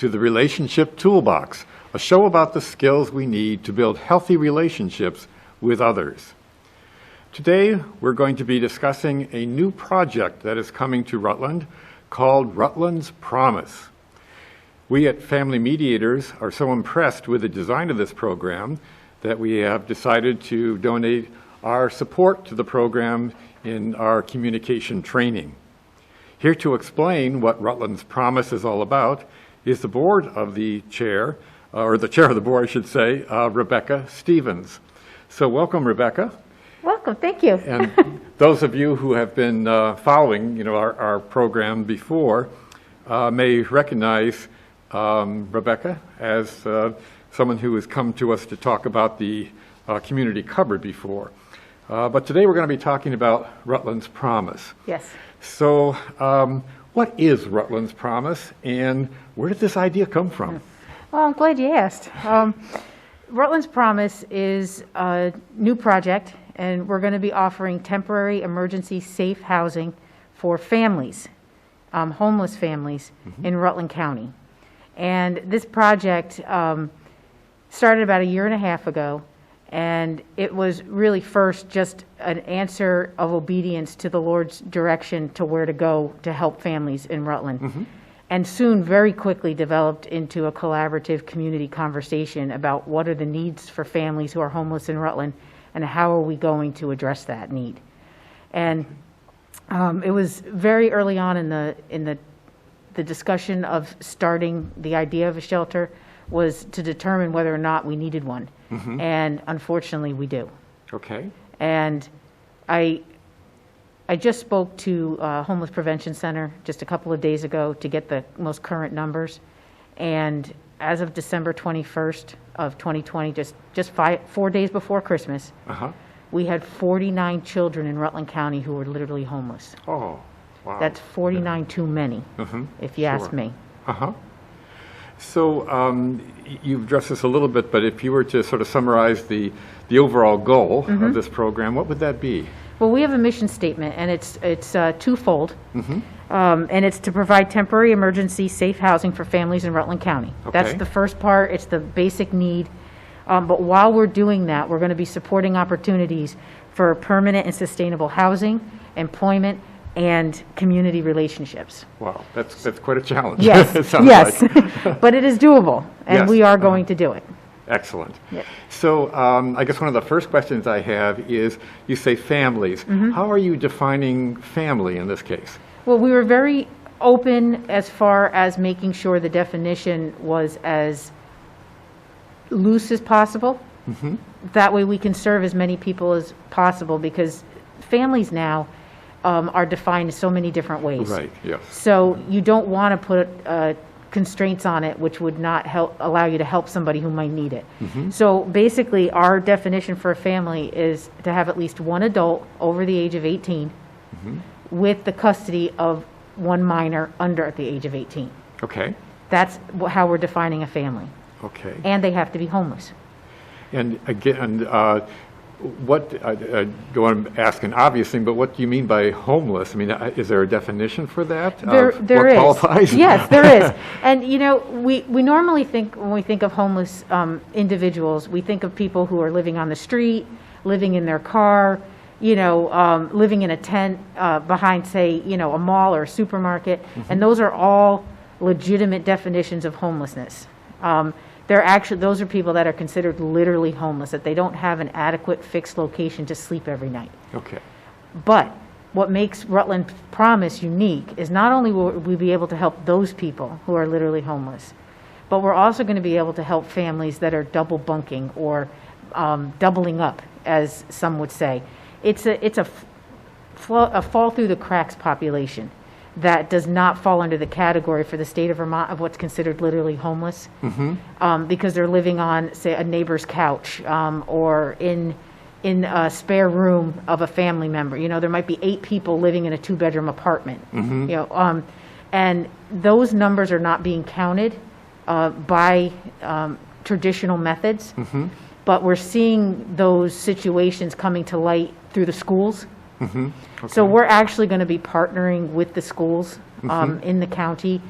to the Relationship Toolbox, a show about the skills we need to build healthy relationships with others. Today, we're going to be discussing a new project that is coming to Rutland called Rutland's Promise. We at Family Mediators are so impressed with the design of this program that we have decided to donate our support to the program in our communication training. Here to explain what Rutland's Promise is all about is the board of the chair, or the chair of the board, I should say, Rebekah Stephens. So welcome, Rebekah. Welcome, thank you. And those of you who have been following, our program before may recognize Rebekah as someone who has come to us to talk about the community cupboard before. But today we're going to be talking about Rutland's Promise. Yes. So what is Rutland's Promise, and where did this idea come from? Well, I'm glad you asked. Rutland's Promise is a new project, and we're going to be offering temporary emergency safe housing for families, homeless families in Rutland County. And this project started about a year and a half ago, and it was really first just an answer of obedience to the Lord's direction to where to go to help families in Rutland. And soon, very quickly, developed into a collaborative community conversation about what are the needs for families who are homeless in Rutland and how are we going to address that need. And it was very early on in the discussion of starting the idea of a shelter was to determine whether or not we needed one. And unfortunately, we do. Okay. And I just spoke to Homeless Prevention Center just a couple of days ago to get the most current numbers. And as of December 21st of 2020, just 4 days before Christmas, we had 49 children in Rutland County who were literally homeless. Oh, wow. That's 49 too many, if you ask me. So you've addressed this a little bit, but if you were to sort of summarize the overall goal of this program, what would that be? Well, we have a mission statement, and it's twofold, and it's to provide temporary emergency safe housing for families in Rutland County. Okay. That's the first part. It's the basic need. But while we're doing that, we're going to be supporting opportunities for permanent and sustainable housing, employment, and community relationships. Wow, that's quite a challenge. Yes, it sounds yes, like. but it is doable, and Yes. we are going to do it. Excellent. Yep. So I guess one of the first questions I have is, you say families. How are you defining family in this case? Well, we were very open as far as making sure the definition was as loose as possible. That way we can serve as many people as possible, because families now are defined in so many different ways. Right, yes. So you don't want to put constraints on it which would not allow you to help somebody who might need it. So basically our definition for a family is to have at least one adult over the age of 18 with the custody of one minor under the age of 18. Okay. That's how we're defining a family. Okay. And they have to be homeless. And again, what, I don't want to ask an obvious thing, but what do you mean by homeless? I mean, is there a definition for that? There what is. Qualifies? Yes, there is. And, we normally think, when we think of homeless individuals, we think of people who are living on the street, living in their car, living in a tent behind, say, a mall or a supermarket. And those are all legitimate definitions of homelessness. Those are people that are considered literally homeless, that they don't have an adequate fixed location to sleep every night. Okay. But what makes Rutland Promise unique is not only will we be able to help those people who are literally homeless, but we're also going to be able to help families that are double bunking or doubling up, as some would say. It's a fall through the cracks population that does not fall under the category for the state of Vermont of what's considered literally homeless, because they're living on, say, a neighbor's couch or in a spare room of a family member. There might be 8 people living in a 2-bedroom apartment. And those numbers are not being counted by traditional methods, but we're seeing those situations coming to light through the schools. Okay. So we're actually going to be partnering with the schools in the county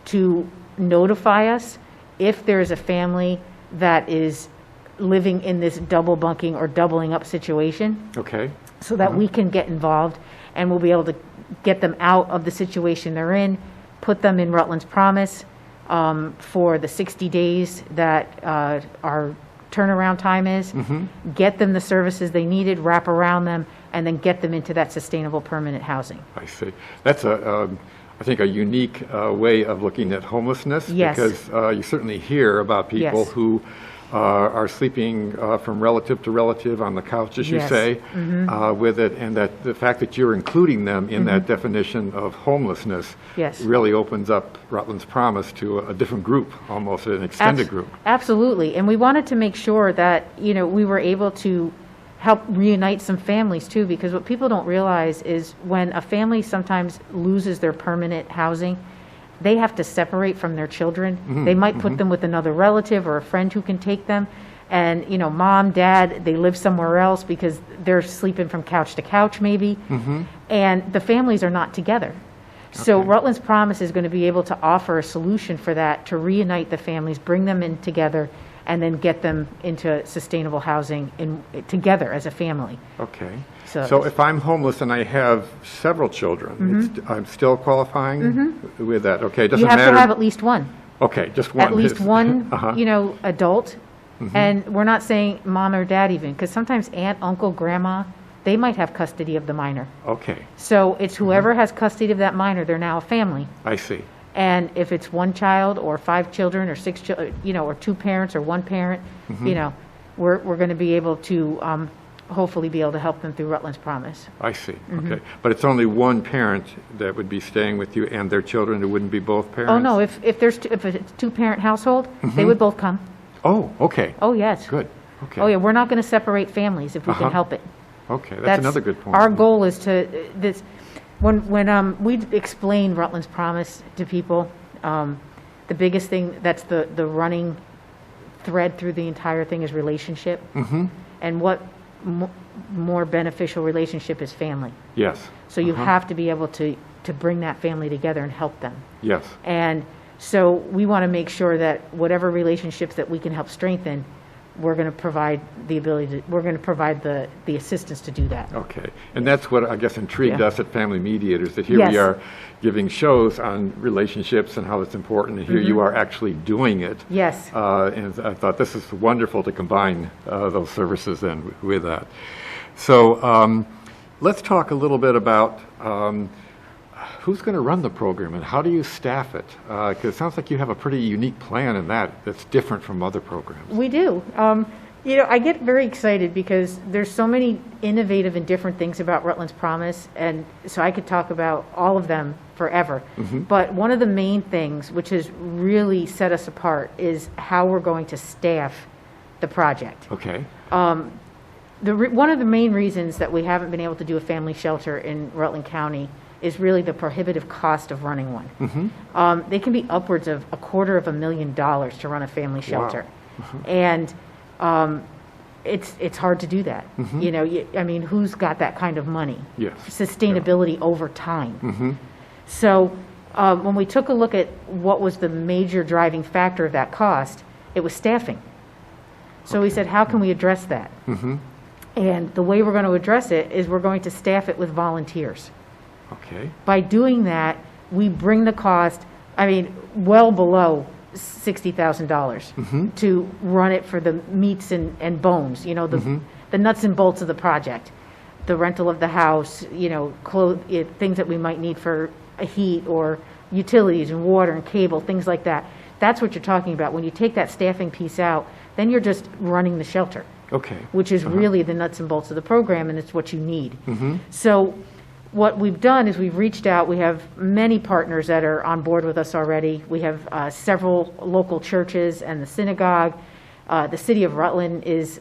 to notify us if there is a family that is living in this double bunking or doubling up situation, Okay. so that we can get involved, and we'll be able to get them out of the situation they're in, put them in Rutland's Promise for the 60 days that our turnaround time is, get them the services they needed, wrap around them, and then get them into that sustainable permanent housing. I see. That's I think a unique way of looking at homelessness. Yes. Because you certainly hear about people Yes. who are sleeping from relative to relative on the couch, as you Yes. say, with it, and that the fact that you're including them in that definition of homelessness Yes. really opens up Rutland's Promise to a different group, almost an extended group. Absolutely. And we wanted to make sure that, we were able to help reunite some families too, because what people don't realize is when a family sometimes loses their permanent housing, they have to separate from their children. They might put them with another relative or a friend who can take them. And, mom, dad, they live somewhere else because they're sleeping from couch to couch maybe. And the families are not together. So Okay. Rutland's Promise is going to be able to offer a solution for that, to reunite the families, bring them in together, and then get them into sustainable housing together as a family. Okay. So- So if I'm homeless and I have several children, I'm still qualifying with that? Okay, it doesn't You have matter. to have at least one. Okay, just one. At least one, Uh-huh. adult. And we're not saying mom or dad even, because sometimes aunt, uncle, grandma, they might have custody of the minor. Okay, So it's whoever has custody of that minor, they're now a family. I see. And if it's one child or 5 children or 6 children, or 2 parents or 1 parent, we're going to be able to hopefully be able to help them through Rutland's Promise. I see. Okay. But it's only one parent that would be staying with you and their children? It wouldn't be both parents? Oh, no, if it's a 2-parent household, they would both come. Oh, okay. Oh, yes. Good. Okay. Oh, yeah, we're not going to separate families if we can help it. Okay, that's another good point. Our goal is to, when we explain Rutland's Promise to people, the biggest thing, that's the running thread through the entire thing is relationship. And what more beneficial relationship is family. Yes. So you have to be able to bring that family together and help them. Yes. And so we want to make sure that whatever relationships that we can help strengthen, we're going to provide we're going to provide the assistance to do that. Okay. And that's what I guess intrigued Yeah. us at Family Mediators, that here we Yes. are giving shows on relationships and how it's important, and here you are actually doing it. Yes. And I thought this is wonderful to combine those services then with that. So let's talk a little bit about who's going to run the program and how do you staff it? Because it sounds like you have a pretty unique plan in that's different from other programs. We do. I get very excited because there's so many innovative and different things about Rutland's Promise, and so I could talk about all of them forever. But one of the main things which has really set us apart is how we're going to staff the project. Okay. One of the main reasons that we haven't been able to do a family shelter in Rutland County is really the prohibitive cost of running one. They can be upwards of $250,000 to run a family shelter. And it's hard to do that. Who's got that kind of money? Yes. Sustainability over time. So when we took a look at what was the major driving factor of that cost, it was staffing. So we said, how can we address that? And the way we're going to address it is we're going to staff it with volunteers. Okay. By doing that, we bring the cost, well below $60,000 to run it for the meats and bones, the nuts and bolts of the project, the rental of the house, things that we might need for a heat or utilities and water and cable, things like that. That's what you're talking about. When you take that staffing piece out, then you're just running the shelter. Okay. Which is really the nuts and bolts of the program, and it's what you need. So what we've done is we've reached out. We have many partners that are on board with us already. We have several local churches and the synagogue. The city of Rutland is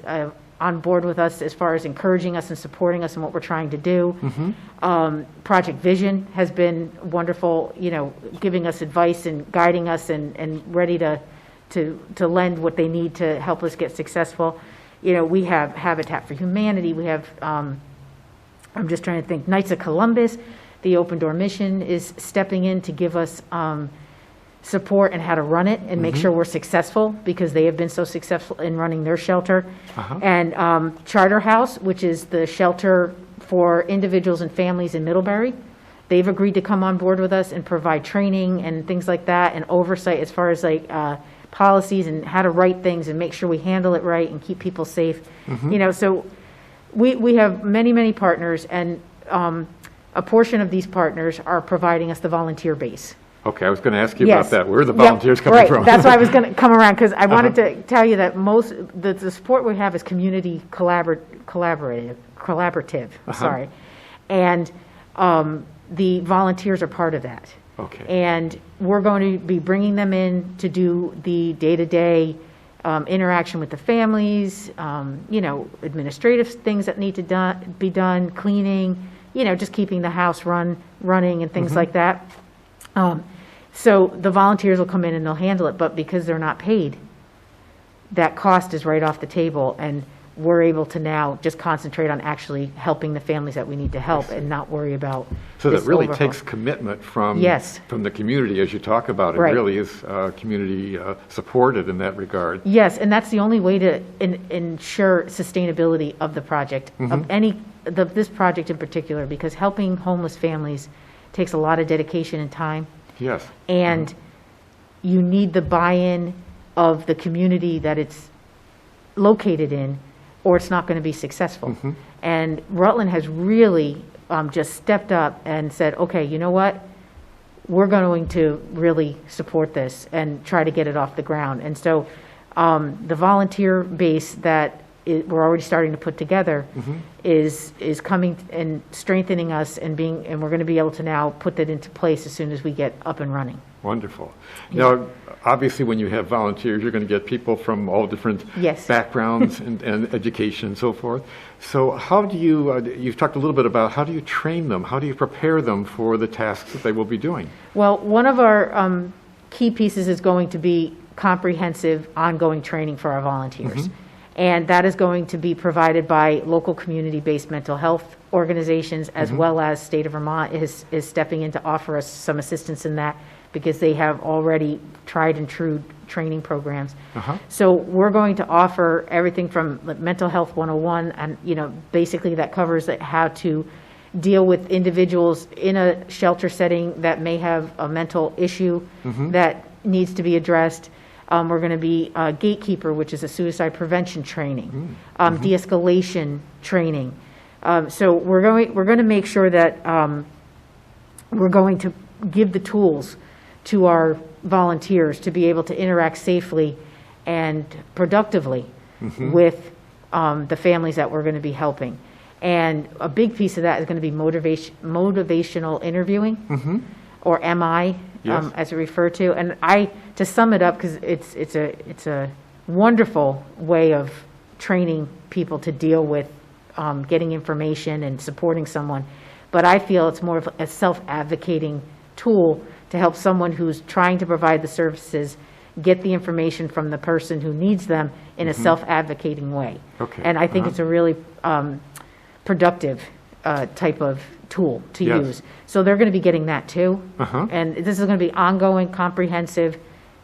on board with us as far as encouraging us and supporting us in what we're trying to do. Project Vision has been wonderful, giving us advice and guiding us and ready to lend what they need to help us get successful. We have Habitat for Humanity. We have, I'm just trying to think, Knights of Columbus. The Open Door Mission is stepping in to give us support and how to run it and make sure we're successful, because they have been so successful in running their shelter. And Charter House, which is the shelter for individuals and families in Middlebury, they've agreed to come on board with us and provide training and things like that, and oversight as far as like policies and how to write things and make sure we handle it right and keep people safe. You know, so we have many partners, and a portion of these partners are providing us the volunteer base. Okay, I was going to ask you Yes. about that. Where are the volunteers Yep, coming right. from? That's why I was going to come around, because I wanted to tell you that the support we have is community collaborative, sorry. And the volunteers are part of that. Okay. And we're going to be bringing them in to do the day-to-day interaction with the families, you know, administrative things that need to be done, cleaning, you know, just keeping the house running and things like that. So the volunteers will come in and they'll handle it, but because they're not paid, that cost is right off the table, and we're able to now just concentrate on actually helping the families that we need to help and not worry about So that this really overhaul. takes commitment from Yes. from the community, as you talk about. It Right. really is community supported in that regard. Yes, and that's the only way to ensure sustainability of the project, of this project in particular, because helping homeless families takes a lot of dedication and time, Yes. and you need the buy-in of the community that it's located in, or it's not going to be successful. And Rutland has really just stepped up and said, okay, you know what? We're going to really support this and try to get it off the ground. And so the volunteer base that we're already starting to put together is coming and strengthening us, and we're going to be able to now put that into place as soon as we get up and running. Wonderful. Now, obviously, when you have volunteers, you're going to get people from all different Yes. backgrounds and education and so forth. So how do you, you've talked a little bit about how do you train them? How do you prepare them for the tasks that they will be doing? Well, one of our key pieces is going to be comprehensive, ongoing training for our volunteers. And that is going to be provided by local community-based mental health organizations, as well as State of Vermont is stepping in to offer us some assistance in that, because they have already tried and true training programs. So we're going to offer everything from like Mental Health 101, and you know, basically that covers how to deal with individuals in a shelter setting that may have a mental issue that needs to be addressed. We're going to be Gatekeeper, which is a suicide prevention training, de-escalation training. So we're going to make sure that we're going to give the tools to our volunteers to be able to interact safely and productively with the families that we're going to be helping. And a big piece of that is going to be motivational interviewing, or MI, Yes. as we refer to. And to sum it up, because it's a wonderful way of training people to deal with getting information and supporting someone. But I feel it's more of a self-advocating tool to help someone who's trying to provide the services get the information from the person who needs them in a self-advocating way. Okay. And I think it's a really productive type of tool to Yes. use. So they're going to be getting that too. And this is going to be ongoing, comprehensive,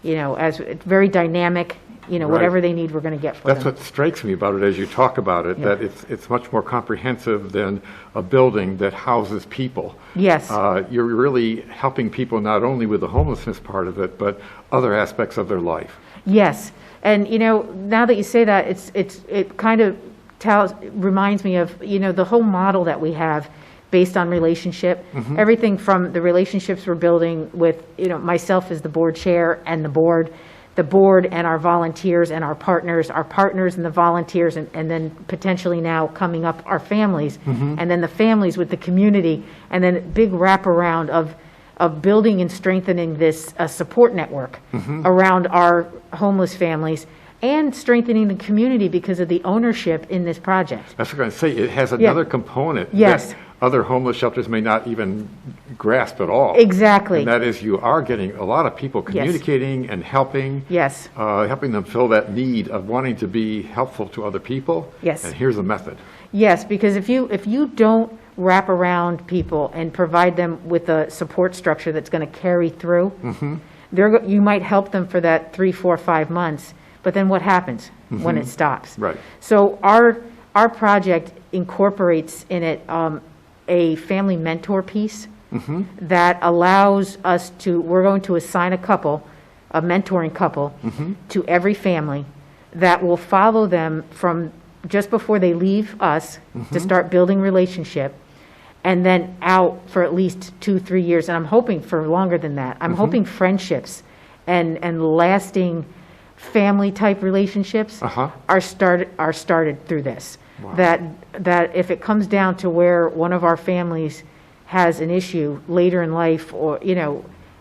you know, as very dynamic, you know, Right. whatever they need, we're going to get for That's them. what strikes me about it as you talk about it, that it's much more comprehensive than a building that houses people. Yes. You're really helping people not only with the homelessness part of it, but other aspects of their life. Yes. And, you know, now that you say that, it kind of reminds me of, you know, the whole model that we have based on relationship. Everything from the relationships we're building with, you know, myself as the board chair and the board and our volunteers and our partners and the volunteers, and then potentially now coming up our families, and then the families with the community, and then big wraparound of building and strengthening this support network around our homeless families, and strengthening the community because of the ownership in this project. That's what I'm going to say. It has another component Yes. that other homeless shelters may not even grasp at all. Exactly. And that is, you are getting a lot of people communicating and helping. Yes. Helping them fill that need of wanting to be helpful to other people. Yes. And here's a method. Yes, because if you don't wrap around people and provide them with a support structure that's going to carry through, You might help them for that 3, 4, 5 months, but then what happens when it stops? Right. So our project incorporates in it a family mentor piece that allows us to, we're going to assign a mentoring couple to every family that will follow them from just before they leave us to start building relationship, and then out for at least 2, 3 years. And I'm hoping for longer than that. I'm hoping friendships and lasting family type relationships are started through this. Wow. That if it comes down to where one of our families has an issue later in life, or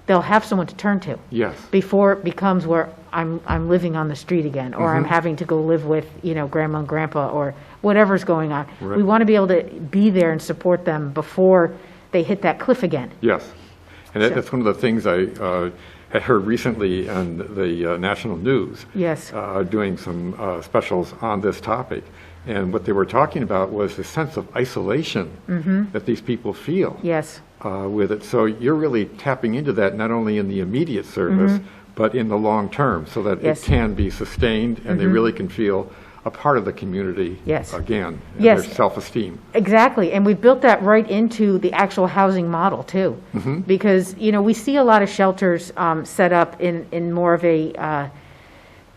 they'll have someone to turn to. Yes. Before it becomes where I'm living on the street again, or I'm having to go live with grandma and grandpa, or whatever's going on. Right. We want to be able to be there and support them before they hit that cliff again. Yes. And that's one of the things I had heard recently on the national news. Yes. Doing some specials on this topic. And what they were talking about was the sense of isolation that these people feel. Yes. With it. So you're really tapping into that not only in the immediate service, but in the long term, so that it can be sustained and they really can feel a part of the community again, and their self-esteem. Exactly, and we've built that right into the actual housing model too, because we see a lot of shelters set up in more of a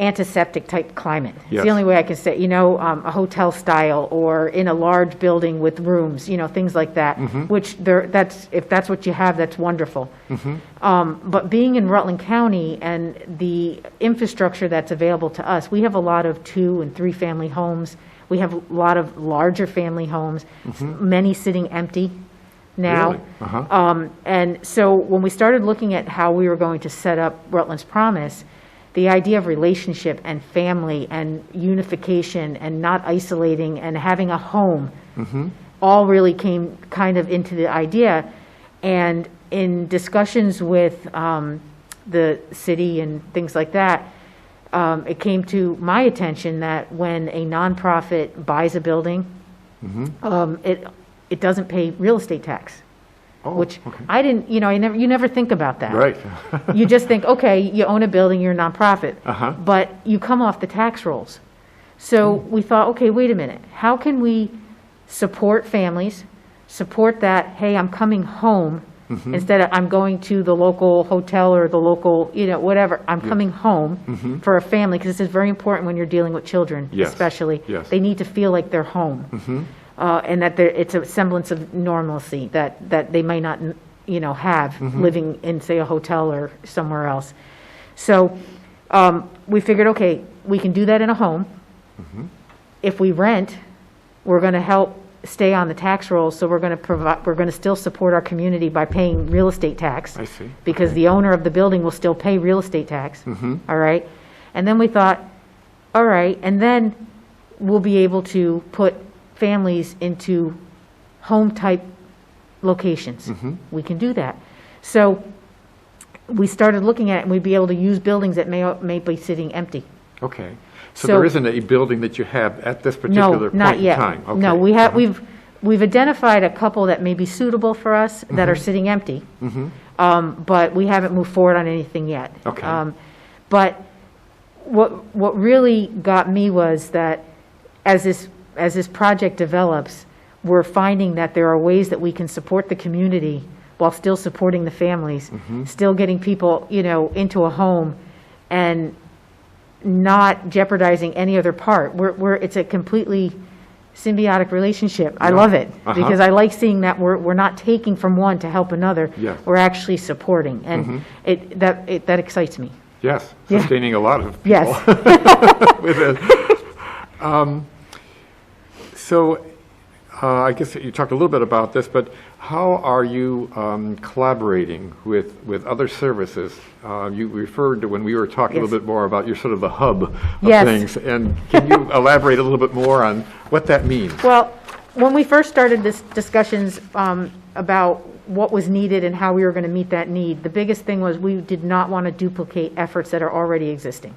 antiseptic type climate. It's the only way I can say, a hotel style, or in a large building with rooms, things like that, which if that's what you have, that's wonderful. But being in Rutland County and the infrastructure that's available to us, we have a lot of 2 and 3 family homes. We have a lot of larger family homes, many sitting empty now. Really? And so when we started looking at how we were going to set up Rutland's Promise, the idea of relationship and family and unification and not isolating and having a home all really came kind of into the idea. And in discussions with the city and things like that, it came to my attention that when a nonprofit buys a building, it doesn't pay real estate tax. Oh, which okay. I didn't, you never think about that. Right. You just think, okay, you own a building, you're a nonprofit, but you come off the tax rolls. So we thought, okay, wait a minute. How can we support families, support that, hey, I'm coming home, instead of I'm going to the local hotel or the local, whatever. I'm coming home for a family, because this is very important when you're dealing with children, especially. Yes. They need to feel like they're home. And that it's a semblance of normalcy that they may not, have living in, say, a hotel or somewhere else. So we figured, okay, we can do that in a home. If we rent, we're going to help stay on the tax rolls, so we're going to still support our community by paying real estate tax. I see. Because the owner of the building will still pay real estate tax. All right. And then we thought, all right, and then we'll be able to put families into home-type locations. We can do that. So we started looking at it, and we'd be able to use buildings that may be sitting empty. Okay. So there isn't a building that you have at this particular point in time? Okay. No, we've identified a couple that may be suitable for us that are sitting empty, but we haven't moved forward on anything yet. Okay. But what really got me was that as this project develops, we're finding that there are ways that we can support the community while still supporting the families, still getting people, into a home and not jeopardizing any other part. It's a completely symbiotic relationship. I love it because I like seeing that we're not taking from one to help another. Yes. We're actually supporting, and that excites me. Yes, sustaining a lot of people. Yes. With it. So I guess you talked a little bit about this, but how are you collaborating with other services? You referred to, when we were talking a little bit more about, you're sort of the hub of things. And can you elaborate a little bit more on what that means? Well, when we first started this discussions about what was needed and how we were going to meet that need, the biggest thing was we did not want to duplicate efforts that are already existing.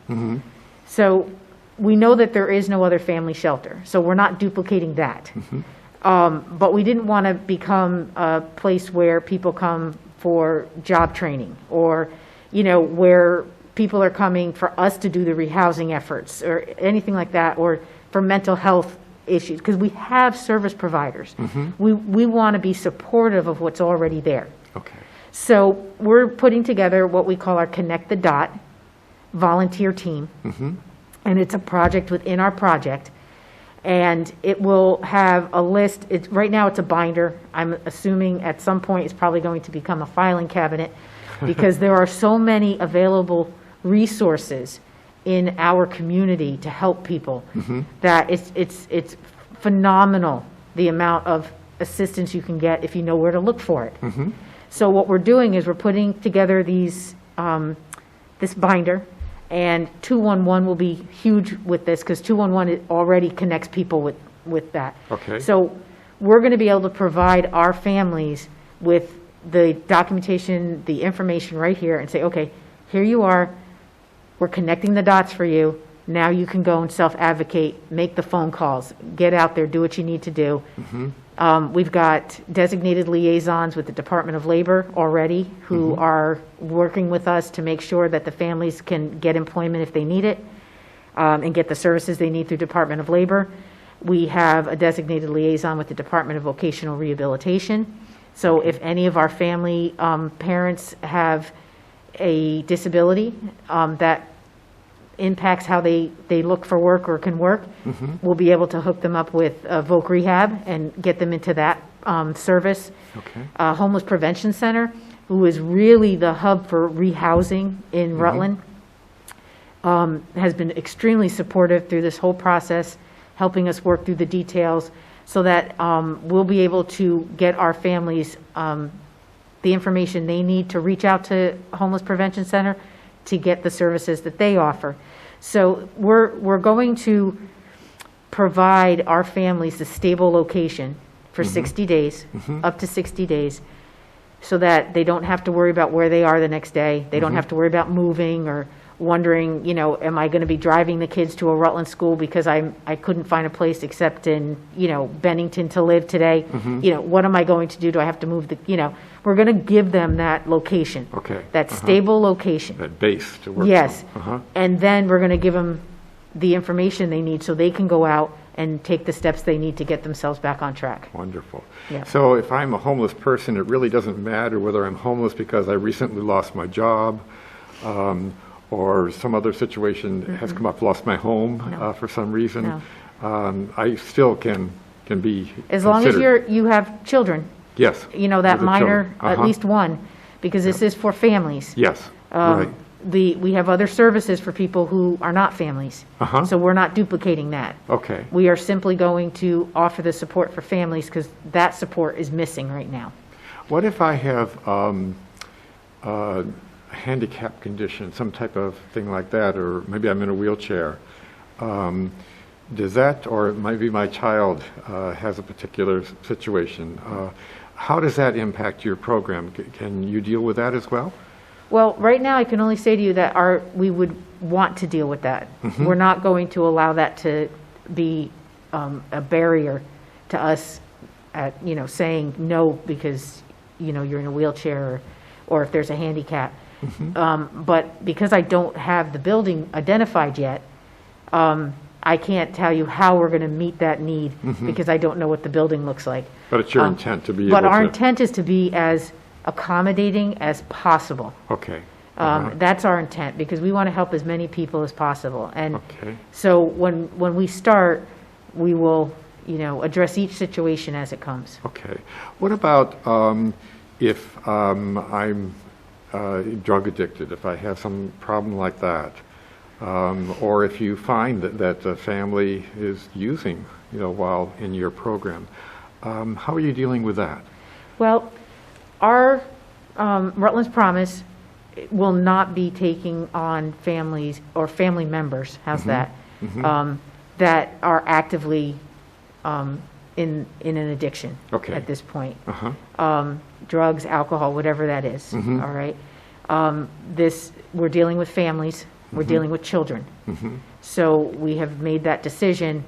So we know that there is no other family shelter, so we're not duplicating that. But we didn't want to become a place where people come for job training or, where people are coming for us to do the rehousing efforts or anything like that, or for mental health issues, because we have service providers. We want to be supportive of what's already there. Okay. So we're putting together what we call our Connect the Dot volunteer team. And it's a project within our project. And it will have a list. Right now it's a binder. I'm assuming at some point it's probably going to become a filing cabinet because there are so many available resources in our community to help people that it's phenomenal the amount of assistance you can get if you know where to look for it. So what we're doing is we're putting together these this binder, and 211 will be huge with this because 211 already connects people with that. Okay. So we're going to be able to provide our families with the documentation, the information right here, and say, okay, here you are. We're connecting the dots for you. Now you can go and self-advocate, make the phone calls, get out there, do what you need to do. We've got designated liaisons with the Department of Labor already who are working with us to make sure that the families can get employment if they need it and get the services they need through Department of Labor. We have a designated liaison with the Department of Vocational Rehabilitation. So if any of our family parents have a disability that impacts how they look for work or can work, we'll be able to hook them up with Voc Rehab and get them into that service. Okay. Homeless Prevention Center, who is really the hub for rehousing in Rutland, has been extremely supportive through this whole process, helping us work through the details so that we'll be able to get our families the information they need to reach out to Homeless Prevention Center to get the services that they offer. So we're going to provide our families a stable location for 60 days, up to 60 days, so that they don't have to worry about where they are the next day. They don't have to worry about moving or wondering, am I going to be driving the kids to a Rutland school because I couldn't find a place except in, Bennington to live today. What am I going to do? Do I have to move we're going to give them that location. Okay. That stable location. That base to work Yes. from. And then we're going to give them the information they need so they can go out and take the steps they need to get themselves back on track. Wonderful. Yeah. So if I'm a homeless person, it really doesn't matter whether I'm homeless because I recently lost my job, or some other situation has come up, lost my home for some reason. No. I still can be As long as considered. you have children, Yes. that with the minor, children. at least one, because this is for families. Yes, right. We have other services for people who are not families. So we're not duplicating that. Okay. We are simply going to offer the support for families because that support is missing right now. What if I have a handicap condition, some type of thing like that, or maybe I'm in a wheelchair? Does that, or maybe my child has a particular situation, how does that impact your program? Can you deal with that as well? Well, right now I can only say to you that we would want to deal with that. We're not going to allow that to be a barrier to us at, saying no because, you're in a wheelchair or if there's a handicap. But because I don't have the building identified yet, I can't tell you how we're going to meet that need because I don't know what the building looks like. But it's your intent to be able But to... our intent is to be as accommodating as possible. Okay. That's our intent because we want to help as many people as possible. And Okay. so when we start, we will, address each situation as it comes. Okay. What about if I'm drug addicted, if I have some problem like that? Or if you find that the family is using, while in your program, how are you dealing with that? Well, our Rutland's Promise will not be taking on families or family members, how's that, that are actively in an addiction at this point. Drugs, alcohol, whatever that is, all right? We're dealing with families. We're dealing with children. So we have made that decision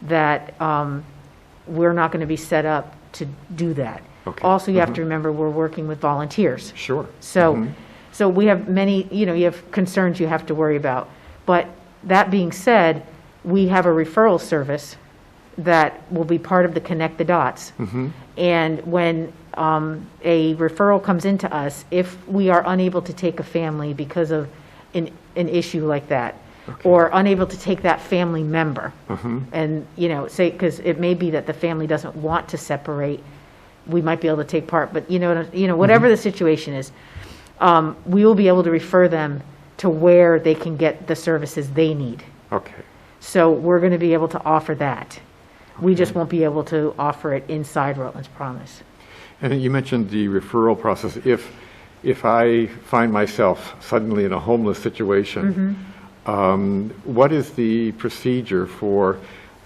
that we're not going to be set up to do that. Okay. Also, you have to remember we're working with volunteers. Sure. So So we have many, you have concerns you have to worry about. But that being said, we have a referral service that will be part of the Connect the Dots. And when a referral comes into us, if we are unable to take a family because of an issue like that, or unable to take that family member, and, say, because it may be that the family doesn't want to separate, we might be able to take part, but, whatever the situation is, we will be able to refer them to where they can get the services they need. Okay. So we're going to be able to offer that. We just won't be able to offer it inside Rutland's Promise. And you mentioned the referral process. If I find myself suddenly in a homeless situation, what is the procedure for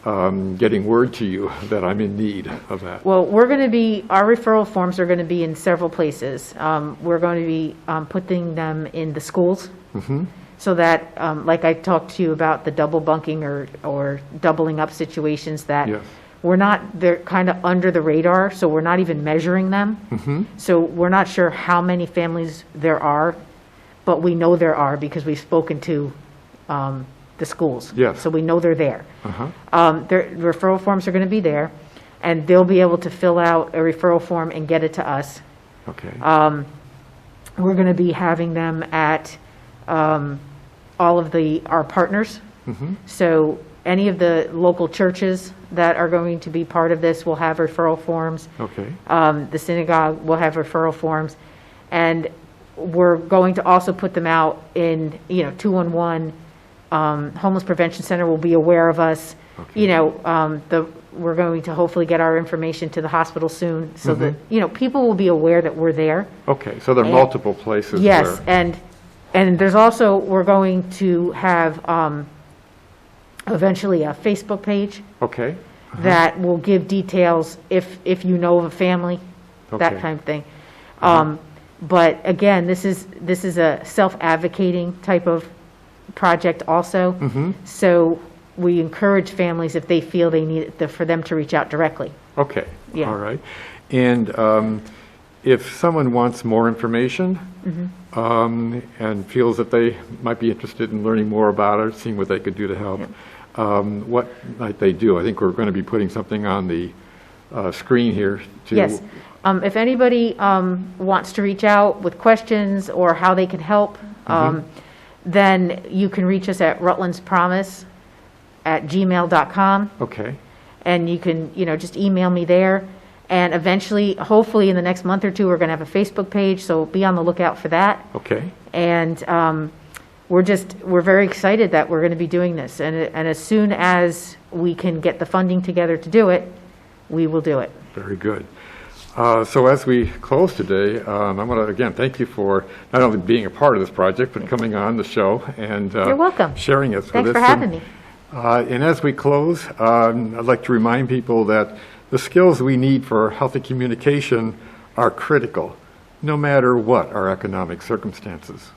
getting word to you that I'm in need of that? Well, our referral forms are going to be in several places. We're going to be putting them in the schools, so that, like I talked to you about the double bunking or doubling up situations that they're kind of under the radar, so we're not even measuring them. So we're not sure how many families there are, but we know there are because we've spoken to the schools. Yes. So we know they're there. Their referral forms are going to be there, and they'll be able to fill out a referral form and get it to us. Okay. We're going to be having them at all of our partners. So any of the local churches that are going to be part of this will have referral forms. Okay. The synagogue will have referral forms. And we're going to also put them out in, 211. Homeless Prevention Center will be aware of us. We're going to hopefully get our information to the hospital soon so that, people will be aware that we're there. Okay, so there are multiple places. Yes, and there's also, we're going to have eventually a Facebook page. Okay. That will give details if you know of a family, that kind of thing. But again, this is a self-advocating type of project also. So we encourage families, if they feel they need it, for them to reach out directly. Okay. Yeah. All right. And if someone wants more information and feels that they might be interested in learning more about it, seeing what they could do to help, what might they do? I think we're going to be putting something on the screen here. Yes. If anybody wants to reach out with questions or how they can help, then you can reach us at rutlandspromise@gmail.com. Okay. And you can, just email me there. And eventually, hopefully in the next month or two, we're going to have a Facebook page, so be on the lookout for that. Okay. And we're very excited that we're going to be doing this. And as soon as we can get the funding together to do it, we will do it. Very good. So as we close today, I want to again thank you for not only being a part of this project, but coming on the show and You're welcome. Sharing it with us. Thanks for having me. And as we close, I'd like to remind people that the skills we need for healthy communication are critical, no matter what our economic circumstances.